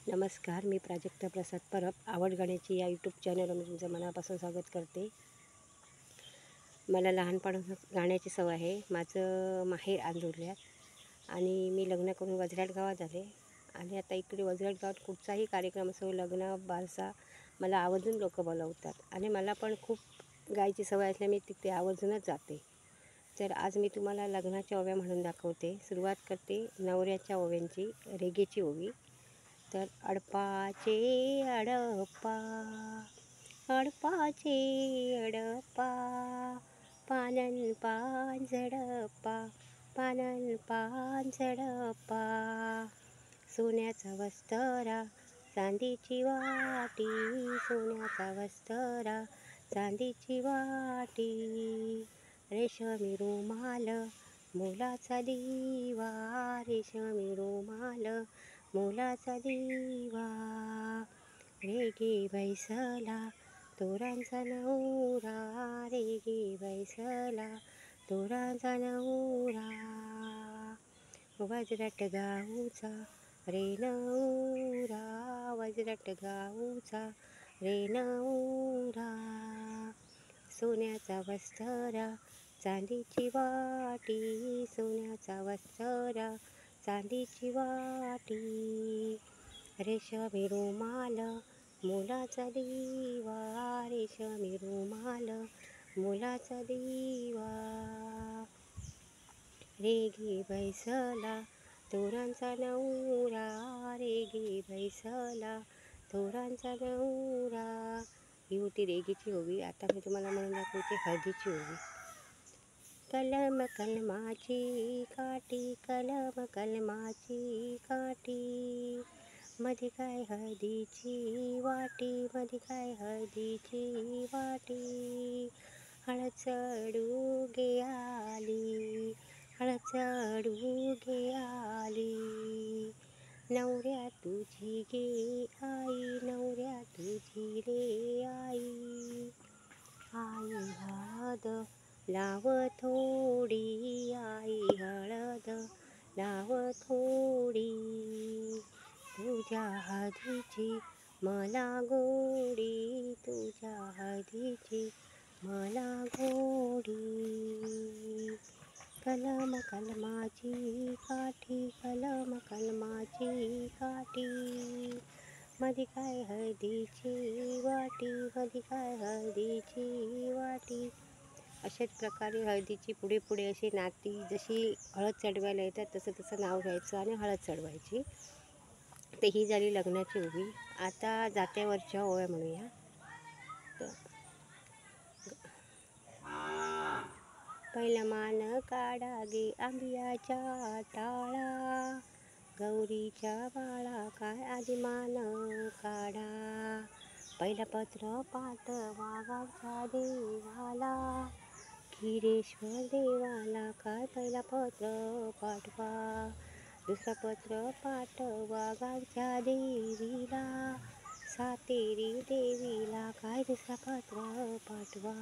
नमस्कार, मी प्राजक्ता प्रसाद परब. आवड गाण्याची या यूट्यूब चॅनलवर मी तुमचं मनापासून स्वागत करते. मला लहानपणापासून गाण्याची सवय आहे. माझं माहेर आंदुर्ल्यात आणि मी लग्न करून वजराट गावात आले आणि आता इकडे वजराट गावात कुठचाही कार्यक्रम असो, लग्न बारसा, मला आवर्जून लोक बोलवतात आणि मला पण खूप गायची सवय असल्याने मी तिथे आवर्जूनच जाते. तर आज मी तुम्हाला लग्नाच्या ओव्या म्हणून दाखवते. सुरुवात करते नवऱ्याच्या ओव्यांची, रेगेची ओवी. तर अडपाचे अडपा, अडपाचे अडपा, पानन पान झडपा, पानन पान झडपा, सोन्याचा वस्तरा चांदीची वाटी, सोन्याचा वस्तरा चांदीची वाटी, रेशमी रुमाल मोलाचा दिवा, रेशमी रुमाल मोलाचा दिवा, रेगे बैसला तोरांचा नवरा, रेगे बैसला तोरांचा नवरा, वजरट गाऊचा रे नवरा, वजरट गाऊचा रे नवरा, सोन्याचा वस्तरा चांदीची वाटी, सोन्याचा वस्तरा चांदीची वाटी, रेशमी रुमाल मोलाचा दिवा, रेशमी रुमाल मोलाचा दिवा, रेगे बैसला तोरांचा नवरा, रेगे बैसला तोरांचा नवरा. ही होती रेगेची ओवी. आता मी तुम्हाला म्हणून दाखवते हळदीची ओवी. कलम कलमाची काठी, कलम कलमाची काठी, मध्ये काय हळदीची वाटी, मध्ये काय हळदीची वाटी, हळद चढूगे आली, हळद चढूगे आली, नवऱ्या तुझी गे आई, नवऱ्या तुझी रे आई, आई हळद लाव थोडी, आई हळद लाव थोडी, तुझ्या हळदीची मला गोडी, तुझ्या हळदीची मला गोडी, कलम कलमाची काठी, कलम कलमाची काठी, मध्ये काय हळदीची वाटी, मध्ये काय हळदीची वाटी. अशाच प्रकारे हळदीची पुढे पुढे अशी नाती जशी हळद चढवायला येतात तसं तसं नाव घ्यायचं आणि हळद चढवायची. तर ही झाली लग्नाची ओवी. आता जात्यावरच्या ओव्या म्हणूया. तर पहिला मान काढा गे आंबियाच्या टाळा, गौरीच्या बाळा काय आधी मान काढा, पहिला पत्र पाठवा गावच्या देवाला, खिरेश्वर देवाला काय पहिला पत्र पाठवा, दुसरा पत्र पाठवा गावच्या देवीला, सातेरी देवीला काय दुसरा पत्र पाठवा,